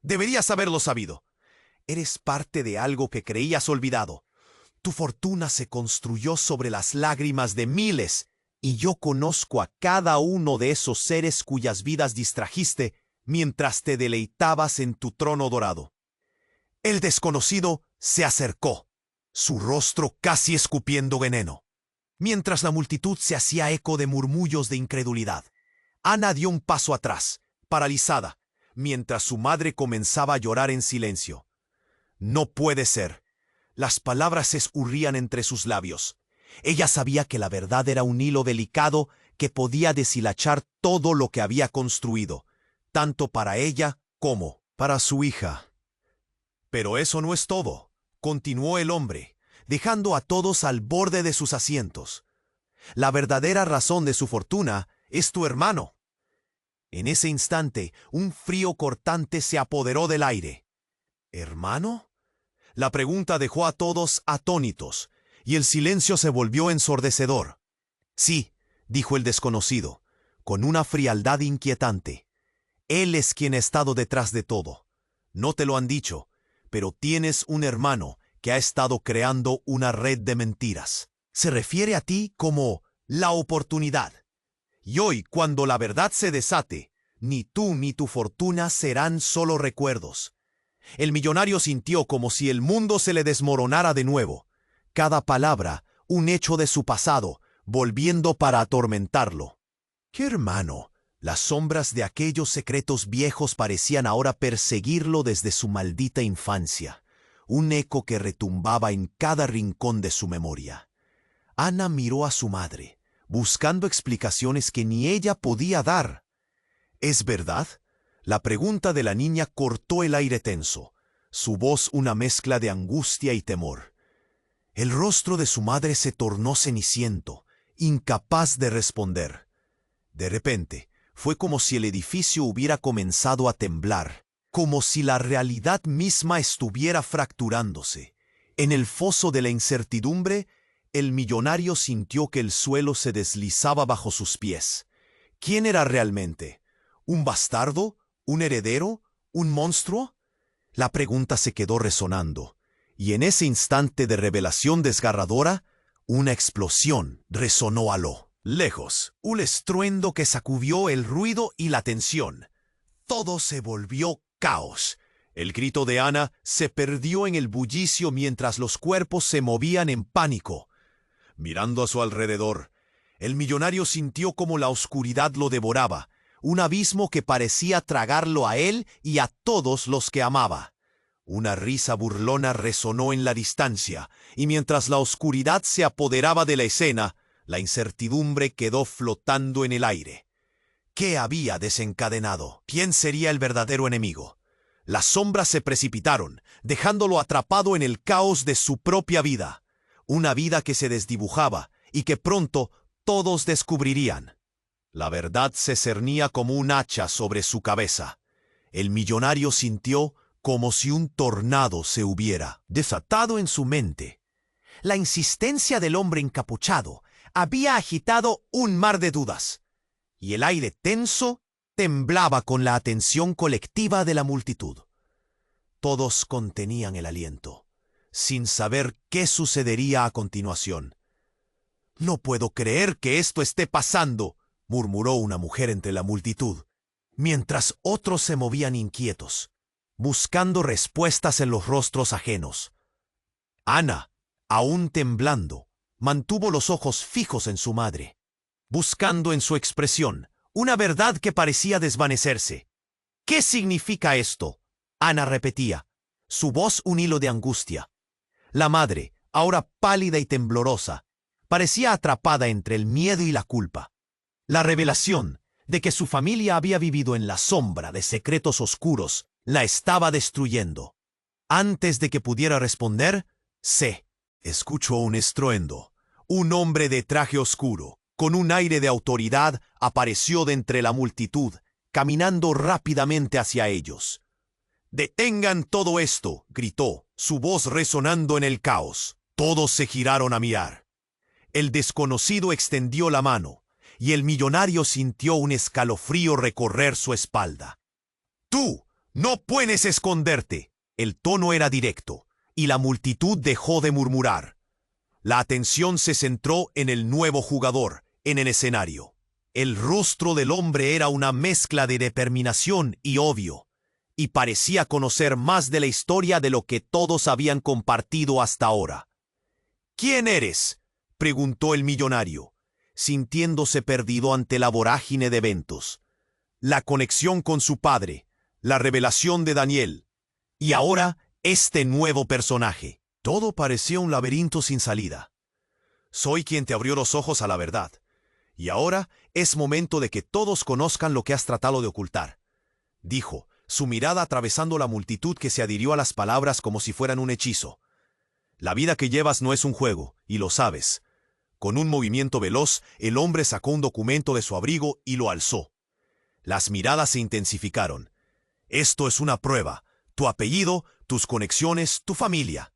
Deberías haberlo sabido. Eres parte de algo que creías olvidado. Tu fortuna se construyó sobre las lágrimas de miles, y yo conozco a cada uno de esos seres cuyas vidas distrajiste mientras te deleitabas en tu trono dorado». El desconocido se acercó, su rostro casi escupiendo veneno. Mientras la multitud se hacía eco de murmullos de incredulidad, Ana dio un paso atrás, paralizada, mientras su madre comenzaba a llorar en silencio. No puede ser. Las palabras se escurrían entre sus labios. Ella sabía que la verdad era un hilo delicado que podía deshilachar todo lo que había construido, tanto para ella como para su hija. Pero eso no es todo, continuó el hombre, dejando a todos al borde de sus asientos. La verdadera razón de su fortuna es tu hermano. En ese instante, un frío cortante se apoderó del aire. ¿Hermano? La pregunta dejó a todos atónitos, y el silencio se volvió ensordecedor. Sí, dijo el desconocido, con una frialdad inquietante. Él es quien ha estado detrás de todo. No te lo han dicho, pero tienes un hermano que ha estado creando una red de mentiras. Se refiere a ti como la oportunidad. Y hoy, cuando la verdad se desate, ni tú ni tu fortuna serán solo recuerdos. El millonario sintió como si el mundo se le desmoronara de nuevo. Cada palabra, un hecho de su pasado, volviendo para atormentarlo. ¿Qué hermano? Las sombras de aquellos secretos viejos parecían ahora perseguirlo desde su maldita infancia, un eco que retumbaba en cada rincón de su memoria. Ana miró a su madre, buscando explicaciones que ni ella podía dar. ¿Es verdad? La pregunta de la niña cortó el aire tenso, su voz una mezcla de angustia y temor. El rostro de su madre se tornó ceniciento, incapaz de responder. De repente, fue como si el edificio hubiera comenzado a temblar, como si la realidad misma estuviera fracturándose. En el foso de la incertidumbre, el millonario sintió que el suelo se deslizaba bajo sus pies. ¿Quién era realmente? ¿Un bastardo? ¿Un heredero? ¿Un monstruo? La pregunta se quedó resonando, y en ese instante de revelación desgarradora, una explosión resonó a lo lejos, un estruendo que sacudió el ruido y la tensión. Todo se volvió caos. El grito de Ana se perdió en el bullicio mientras los cuerpos se movían en pánico. Mirando a su alrededor, el millonario sintió como la oscuridad lo devoraba, un abismo que parecía tragarlo a él y a todos los que amaba. Una risa burlona resonó en la distancia, y mientras la oscuridad se apoderaba de la escena, la incertidumbre quedó flotando en el aire. ¿Qué había desencadenado? ¿Quién sería el verdadero enemigo? Las sombras se precipitaron, dejándolo atrapado en el caos de su propia vida. Una vida que se desdibujaba y que pronto todos descubrirían. La verdad se cernía como un hacha sobre su cabeza. El millonario sintió como si un tornado se hubiera desatado en su mente. La insistencia del hombre encapuchado había agitado un mar de dudas, y el aire tenso temblaba con la atención colectiva de la multitud. Todos contenían el aliento, sin saber qué sucedería a continuación. «No puedo creer que esto esté pasando», murmuró una mujer entre la multitud, mientras otros se movían inquietos, buscando respuestas en los rostros ajenos. Ana, aún temblando, mantuvo los ojos fijos en su madre, buscando en su expresión una verdad que parecía desvanecerse. «¿Qué significa esto?», Ana repetía, su voz un hilo de angustia. La madre, ahora pálida y temblorosa, parecía atrapada entre el miedo y la culpa. La revelación de que su familia había vivido en la sombra de secretos oscuros la estaba destruyendo. Antes de que pudiera responder, se escuchó un estruendo. Un hombre de traje oscuro, con un aire de autoridad, apareció de entre la multitud, caminando rápidamente hacia ellos. «¡Detengan todo esto!», gritó, su voz resonando en el caos. Todos se giraron a mirar. El desconocido extendió la mano, y el millonario sintió un escalofrío recorrer su espalda. «¡Tú no puedes esconderte!». El tono era directo, y la multitud dejó de murmurar. La atención se centró en el nuevo jugador, en el escenario. El rostro del hombre era una mezcla de determinación y odio, y parecía conocer más de la historia de lo que todos habían compartido hasta ahora. «¿Quién eres?», preguntó el millonario, sintiéndose perdido ante la vorágine de eventos. la conexión con su padre, la revelación de Daniel. Y ahora, este nuevo personaje. Todo parecía un laberinto sin salida. Soy quien te abrió los ojos a la verdad. Y ahora es momento de que todos conozcan lo que has tratado de ocultar, dijo, su mirada atravesando la multitud que se adhirió a las palabras como si fueran un hechizo. La vida que llevas no es un juego, y lo sabes. Con un movimiento veloz, el hombre sacó un documento de su abrigo y lo alzó. Las miradas se intensificaron. Esto es una prueba. Tu apellido, tus conexiones, tu familia.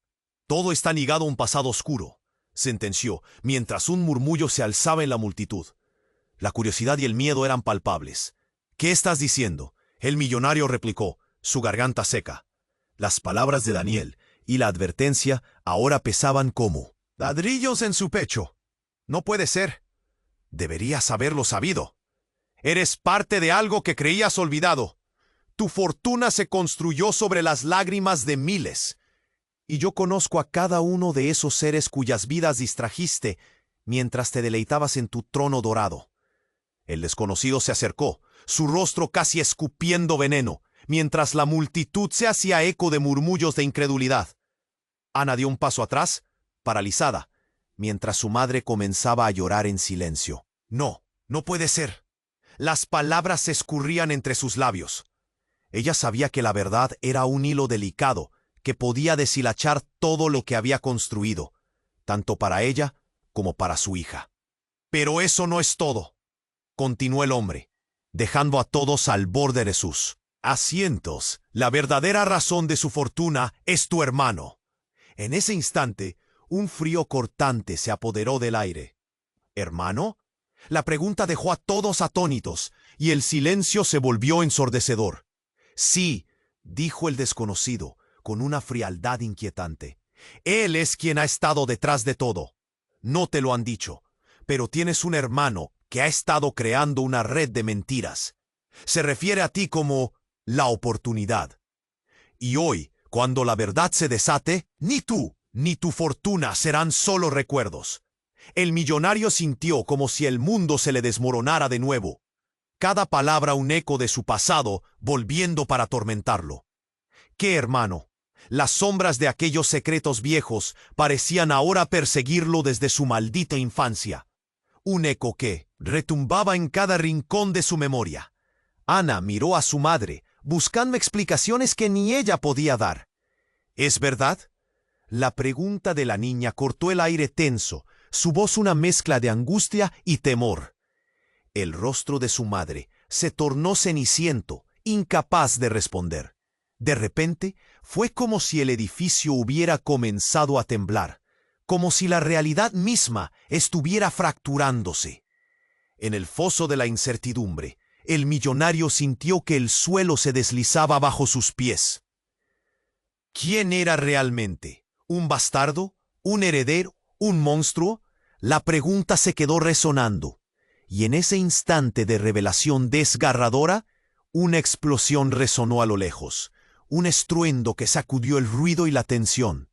Todo está ligado a un pasado oscuro, sentenció, mientras un murmullo se alzaba en la multitud. La curiosidad y el miedo eran palpables. ¿Qué estás diciendo? El millonario replicó, su garganta seca. Las palabras de Daniel y la advertencia ahora pesaban como ladrillos en su pecho. No puede ser. Deberías haberlo sabido. Eres parte de algo que creías olvidado. Tu fortuna se construyó sobre las lágrimas de miles. Y yo conozco a cada uno de esos seres cuyas vidas distrajiste mientras te deleitabas en tu trono dorado. El desconocido se acercó, su rostro casi escupiendo veneno, mientras la multitud se hacía eco de murmullos de incredulidad. Ana dio un paso atrás, paralizada, mientras su madre comenzaba a llorar en silencio. No, no puede ser. Las palabras se escurrían entre sus labios. Ella sabía que la verdad era un hilo delicado que podía deshilachar todo lo que había construido, tanto para ella como para su hija. Pero eso no es todo, continuó el hombre, dejando a todos al borde de sus asientos. La verdadera razón de su fortuna es tu hermano. En ese instante, un frío cortante se apoderó del aire. ¿Hermano? La pregunta dejó a todos atónitos, y el silencio se volvió ensordecedor. Sí, dijo el desconocido, con una frialdad inquietante. Él es quien ha estado detrás de todo. No te lo han dicho, pero tienes un hermano que ha estado creando una red de mentiras. Se refiere a ti como la oportunidad. Y hoy, cuando la verdad se desate, ni tú ni tu fortuna serán solo recuerdos. El millonario sintió como si el mundo se le desmoronara de nuevo. Cada palabra un eco de su pasado, volviendo para atormentarlo. ¿Qué, hermano? Las sombras de aquellos secretos viejos parecían ahora perseguirlo desde su maldita infancia. Un eco que retumbaba en cada rincón de su memoria. Ana miró a su madre, buscando explicaciones que ni ella podía dar. ¿Es verdad? La pregunta de la niña cortó el aire tenso, su voz una mezcla de angustia y temor. El rostro de su madre se tornó ceniciento, incapaz de responder. De repente, fue como si el edificio hubiera comenzado a temblar, como si la realidad misma estuviera fracturándose. En el foso de la incertidumbre, el millonario sintió que el suelo se deslizaba bajo sus pies. ¿Quién era realmente? ¿Un bastardo? ¿Un heredero? ¿Un monstruo? La pregunta se quedó resonando, y en ese instante de revelación desgarradora, una explosión resonó a lo lejos, un estruendo que sacudió el ruido y la tensión.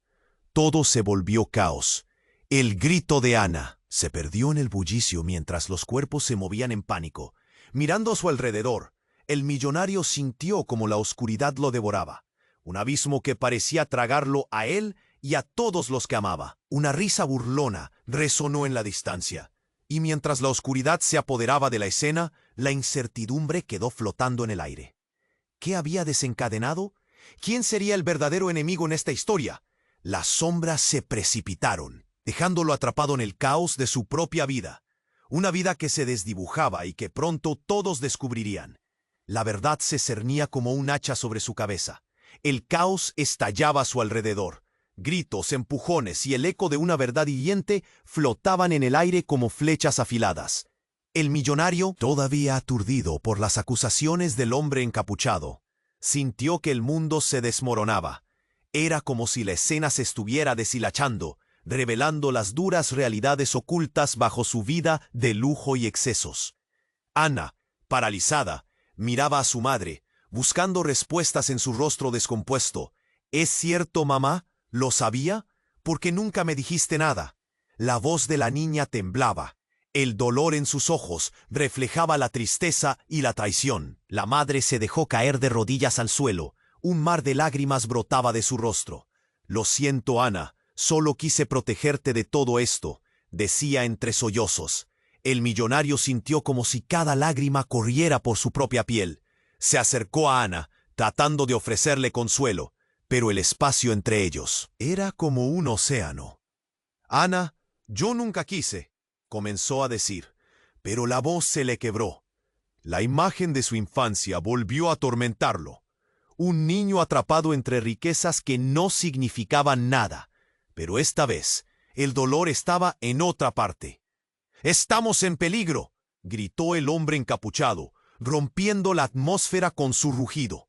Todo se volvió caos. El grito de Ana se perdió en el bullicio mientras los cuerpos se movían en pánico. Mirando a su alrededor, el millonario sintió como la oscuridad lo devoraba, un abismo que parecía tragarlo a él y a todos los que amaba. Una risa burlona resonó en la distancia, y mientras la oscuridad se apoderaba de la escena, la incertidumbre quedó flotando en el aire. ¿Qué había desencadenado? ¿Quién sería el verdadero enemigo en esta historia? Las sombras se precipitaron, dejándolo atrapado en el caos de su propia vida. Una vida que se desdibujaba y que pronto todos descubrirían. La verdad se cernía como un hacha sobre su cabeza. El caos estallaba a su alrededor. Gritos, empujones y el eco de una verdad hiriente flotaban en el aire como flechas afiladas. El millonario, todavía aturdido por las acusaciones del hombre encapuchado, sintió que el mundo se desmoronaba. Era como si la escena se estuviera deshilachando, revelando las duras realidades ocultas bajo su vida de lujo y excesos. Ana, paralizada, miraba a su madre, buscando respuestas en su rostro descompuesto. ¿Es cierto, mamá? ¿Lo sabía? ¿Por qué nunca me dijiste nada? La voz de la niña temblaba. El dolor en sus ojos reflejaba la tristeza y la traición. La madre se dejó caer de rodillas al suelo. Un mar de lágrimas brotaba de su rostro. «Lo siento, Ana, solo quise protegerte de todo esto», decía entre sollozos. El millonario sintió como si cada lágrima corriera por su propia piel. Se acercó a Ana, tratando de ofrecerle consuelo, pero el espacio entre ellos era como un océano. «Ana, yo nunca quise», comenzó a decir, pero la voz se le quebró. La imagen de su infancia volvió a atormentarlo. Un niño atrapado entre riquezas que no significaban nada, pero esta vez el dolor estaba en otra parte. «¡Estamos en peligro!», gritó el hombre encapuchado, rompiendo la atmósfera con su rugido.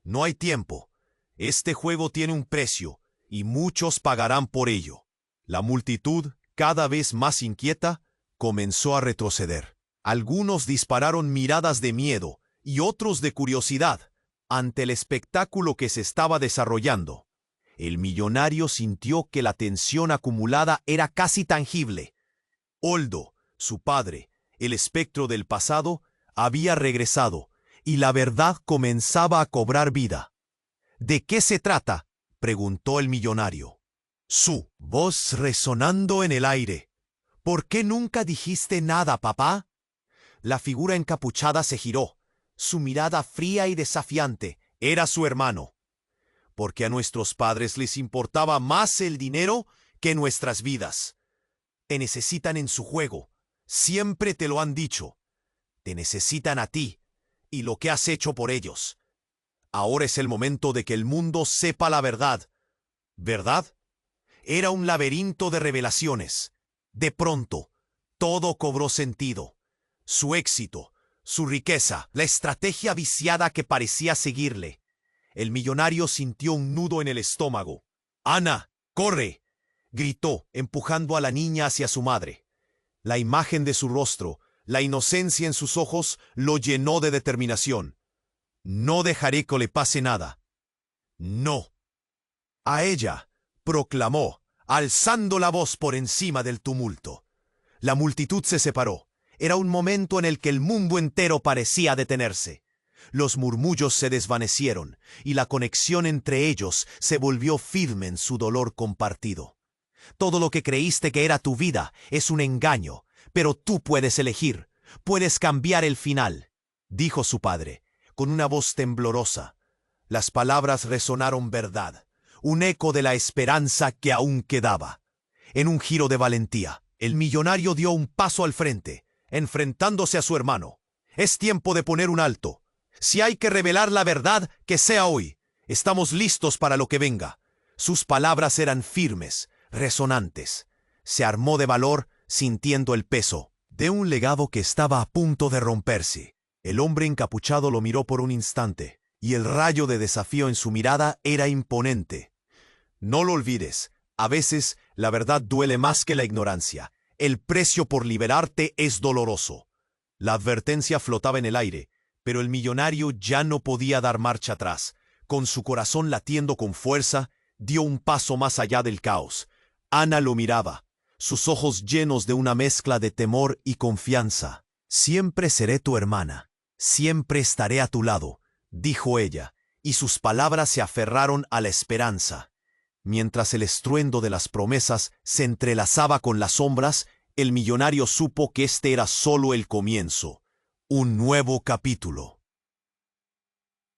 «No hay tiempo. Este juego tiene un precio, y muchos pagarán por ello». La multitud, cada vez más inquieta, comenzó a retroceder. Algunos dispararon miradas de miedo y otros de curiosidad ante el espectáculo que se estaba desarrollando. El millonario sintió que la tensión acumulada era casi tangible. Oldo, su padre, el espectro del pasado, había regresado, y la verdad comenzaba a cobrar vida. «¿De qué se trata?», preguntó el millonario. Su voz resonando en el aire. «¿Por qué nunca dijiste nada, papá?». La figura encapuchada se giró. Su mirada fría y desafiante. Era su hermano. «Porque a nuestros padres les importaba más el dinero que nuestras vidas. Te necesitan en su juego. Siempre te lo han dicho. Te necesitan a ti y lo que has hecho por ellos. Ahora es el momento de que el mundo sepa la verdad». ¿Verdad? Era un laberinto de revelaciones. De pronto, todo cobró sentido. Su éxito, su riqueza, la estrategia viciada que parecía seguirle. El millonario sintió un nudo en el estómago. «Ana, corre», gritó, empujando a la niña hacia su madre. La imagen de su rostro, la inocencia en sus ojos, lo llenó de determinación. «No dejaré que le pase nada». «No». «A ella», proclamó, alzando la voz por encima del tumulto. La multitud se separó. Era un momento en el que el mundo entero parecía detenerse. Los murmullos se desvanecieron y la conexión entre ellos se volvió firme en su dolor compartido. «Todo lo que creíste que era tu vida es un engaño, pero tú puedes elegir, puedes cambiar el final», dijo su padre, con una voz temblorosa. Las palabras resonaron verdad, un eco de la esperanza que aún quedaba. En un giro de valentía, el millonario dio un paso al frente, enfrentándose a su hermano. «Es tiempo de poner un alto. Si hay que revelar la verdad, que sea hoy. Estamos listos para lo que venga». Sus palabras eran firmes, resonantes. Se armó de valor, sintiendo el peso de un legado que estaba a punto de romperse. El hombre encapuchado lo miró por un instante, y el rayo de desafío en su mirada era imponente. «No lo olvides, a veces la verdad duele más que la ignorancia. El precio por liberarte es doloroso». La advertencia flotaba en el aire, pero el millonario ya no podía dar marcha atrás. Con su corazón latiendo con fuerza, dio un paso más allá del caos. Ana lo miraba, sus ojos llenos de una mezcla de temor y confianza. «Siempre seré tu hermana, siempre estaré a tu lado», dijo ella, y sus palabras se aferraron a la esperanza. Mientras el estruendo de las promesas se entrelazaba con las sombras, el millonario supo que este era solo el comienzo, un nuevo capítulo.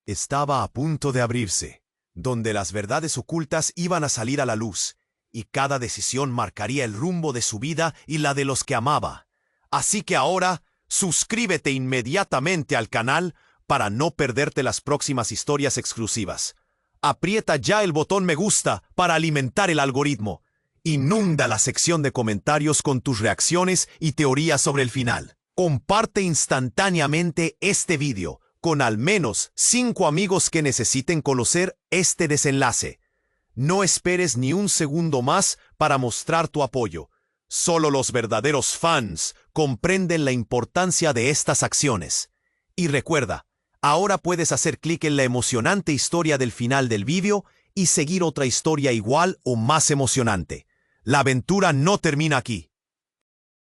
Estaba a punto de abrirse, donde las verdades ocultas iban a salir a la luz, y cada decisión marcaría el rumbo de su vida y la de los que amaba. Así que ahora, suscríbete inmediatamente al canal para no perderte las próximas historias exclusivas. Aprieta ya el botón me gusta para alimentar el algoritmo. Inunda la sección de comentarios con tus reacciones y teorías sobre el final. Comparte instantáneamente este vídeo con al menos 5 amigos que necesiten conocer este desenlace. No esperes ni un segundo más para mostrar tu apoyo. Solo los verdaderos fans comprenden la importancia de estas acciones. Y recuerda, ahora puedes hacer clic en la emocionante historia del final del vídeo y seguir otra historia igual o más emocionante. La aventura no termina aquí.